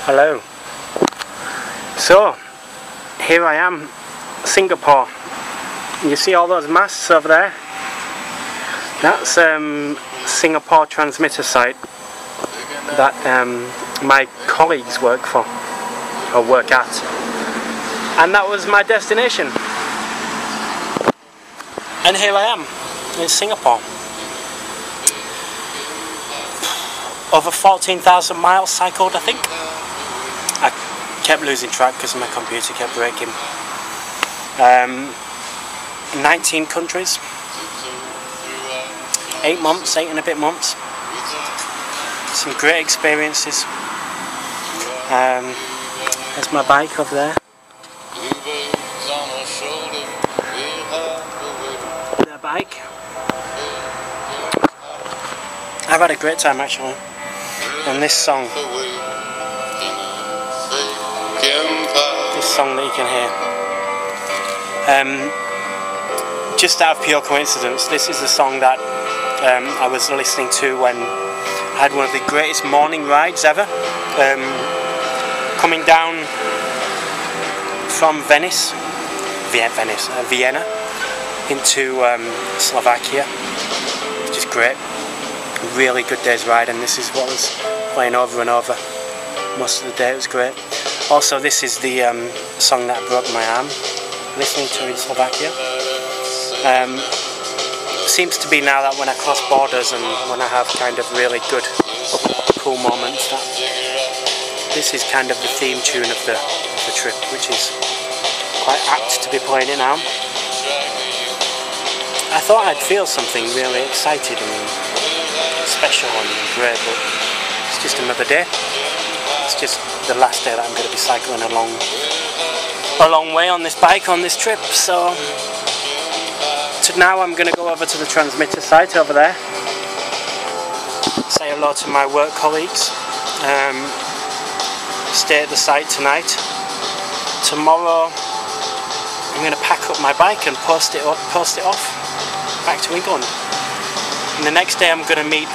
Hello. So, here I am, Singapore. You see all those masts over there? That's Singapore transmitter site that my colleagues work for, or work at. And that was my destination. And here I am, in Singapore. Over 14,000 miles cycled, I think. I kept losing track because my computer kept breaking. 19 countries. 8 months, 8 and a bit months. Some great experiences. There's my bike over there. Their bike. I've had a great time actually. And this song that you can hear, just out of pure coincidence, this is the song that I was listening to when I had one of the greatest morning rides ever, coming down from Vienna into Slovakia, which is great. Really good day's ride, and this is what was playing over and over most of the day. It was great. Also, this is the song that broke my arm listening to in Slovakia. Seems to be now that when I cross borders and when I have kind of really good, cool moments, that this is kind of the theme tune of the trip, which is quite apt to be playing it now. I thought I'd feel something really excited and special and great, but it's just another day. It's just the last day that I'm going to be cycling a long way on this bike on this trip. So now I'm going to go over to the transmitter site over there, say hello to my work colleagues, stay at the site tonight. Tomorrow I'm going to pack up my bike and post it off back to England. And the next day I'm going to meet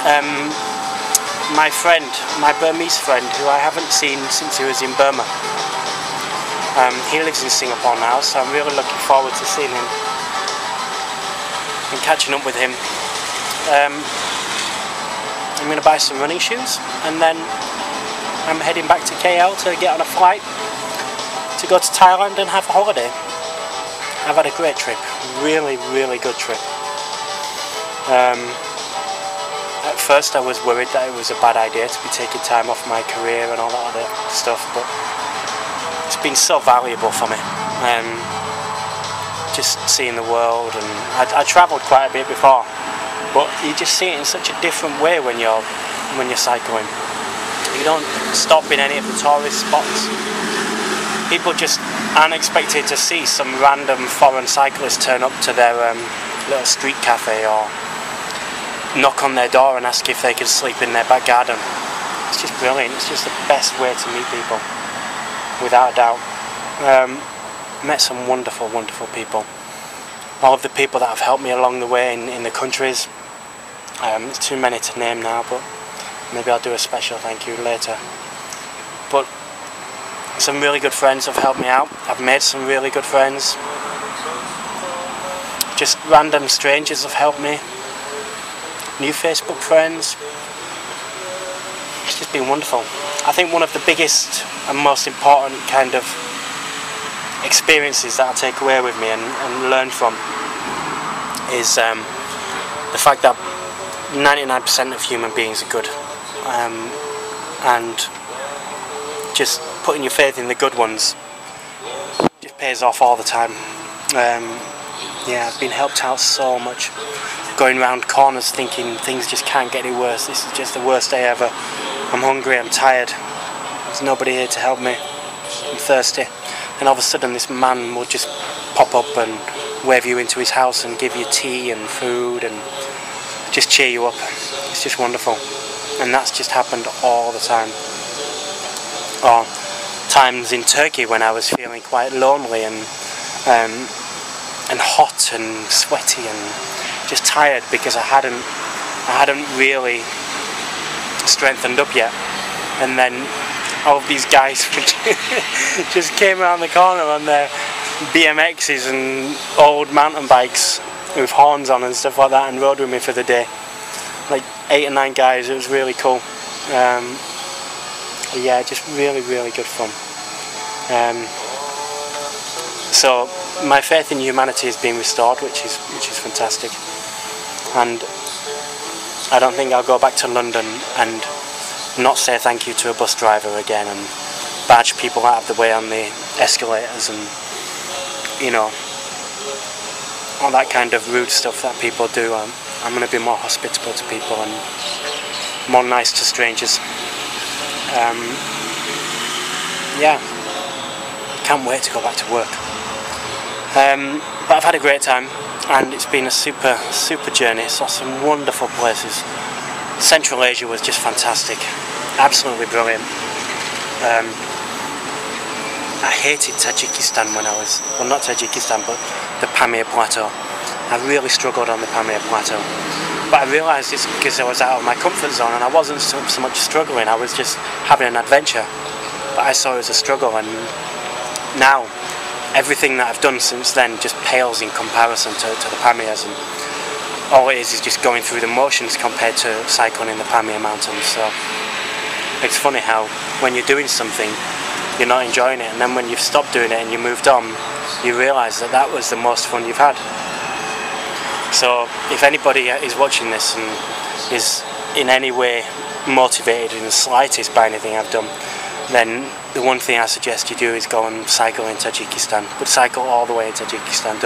my friend, my Burmese friend, who I haven't seen since he was in Burma. He lives in Singapore now, so I'm really looking forward to seeing him and catching up with him. I'm going to buy some running shoes, and then I'm heading back to KL to get on a flight to go to Thailand and have a holiday. I've had a great trip, really, really good trip. At first I was worried that it was a bad idea to be taking time off my career and all that other stuff, but it's been so valuable for me. Just seeing the world, and I travelled quite a bit before, but you just see it in such a different way when you're cycling. You don't stop in any of the tourist spots. People just aren't expected to see some random foreign cyclist turn up to their little street cafe or knock on their door and ask if they could sleep in their back garden. It's just brilliant. It's just the best way to meet people, without a doubt. Met some wonderful, wonderful people. All of the people that have helped me along the way in the countries. It's too many to name now, but maybe I'll do a special thank you later. But some really good friends have helped me out. I've made some really good friends. Just random strangers have helped me. New Facebook friends. It's just been wonderful. I think one of the biggest and most important kind of experiences that I take away with me and learn from is the fact that 99% of human beings are good, and just putting your faith in the good ones just pays off all the time. Yeah, I've been helped out so much. Going round corners thinking things just can't get any worse. This is just the worst day ever. I'm hungry, I'm tired. There's nobody here to help me. I'm thirsty. And all of a sudden this man will just pop up and wave you into his house and give you tea and food and just cheer you up. It's just wonderful. And that's just happened all the time. Or times in Turkey when I was feeling quite lonely and hot and sweaty and just tired because I hadn't really strengthened up yet. And then all of these guys just came around the corner on their BMXs and old mountain bikes with horns on and stuff like that, and rode with me for the day. Like 8 or 9 guys. It was really cool. Yeah, just really good fun. So my faith in humanity is being restored, which is fantastic. And I don't think I'll go back to London and not say thank you to a bus driver again and badge people out of the way on the escalators and, you know, all that kind of rude stuff that people do. I'm going to be more hospitable to people and more nice to strangers. Yeah, can't wait to go back to work. But I've had a great time, and it's been a super journey. Saw some wonderful places. Central Asia was just fantastic, absolutely brilliant. I hated Tajikistan when I was, well, not Tajikistan, but the Pamir Plateau. I really struggled on the Pamir Plateau, but I realised it's because I was out of my comfort zone, and I wasn't so much struggling, I was just having an adventure. But I saw it as a struggle, and now everything that I've done since then just pales in comparison to the Pamirs, and all it is just going through the motions compared to cycling in the Pamir Mountains. So it's funny how when you're doing something you're not enjoying it, and then when you've stopped doing it and you moved on, you realise that that was the most fun you've had. So if anybody is watching this and is in any way motivated in the slightest by anything I've done, then the one thing I suggest you do is go and cycle in Tajikistan. But cycle all the way in Tajikistan.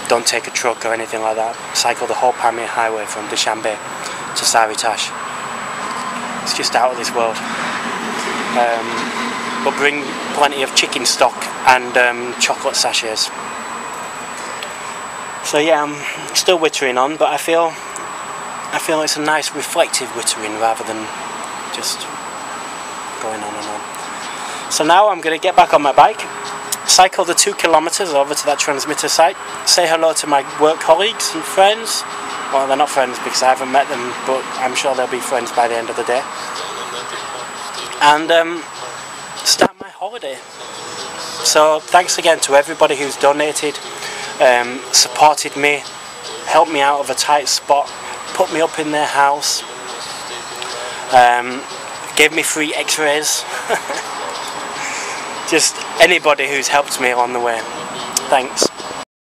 Don't take a truck or anything like that. Cycle the whole Pamir highway from Dushanbe to Saritash. It's just out of this world. But bring plenty of chicken stock and chocolate sachets. So yeah, I'm still wittering on, but I feel it's a nice reflective wittering rather than just going on and on. So now I'm going to get back on my bike, cycle the 2 kilometers over to that transmitter site, say hello to my work colleagues and friends. Well, they're not friends because I haven't met them, but I'm sure they'll be friends by the end of the day. And start my holiday. So thanks again to everybody who's donated, supported me, helped me out of a tight spot, put me up in their house, gave me free x-rays. Just anybody who's helped me along the way. Thanks.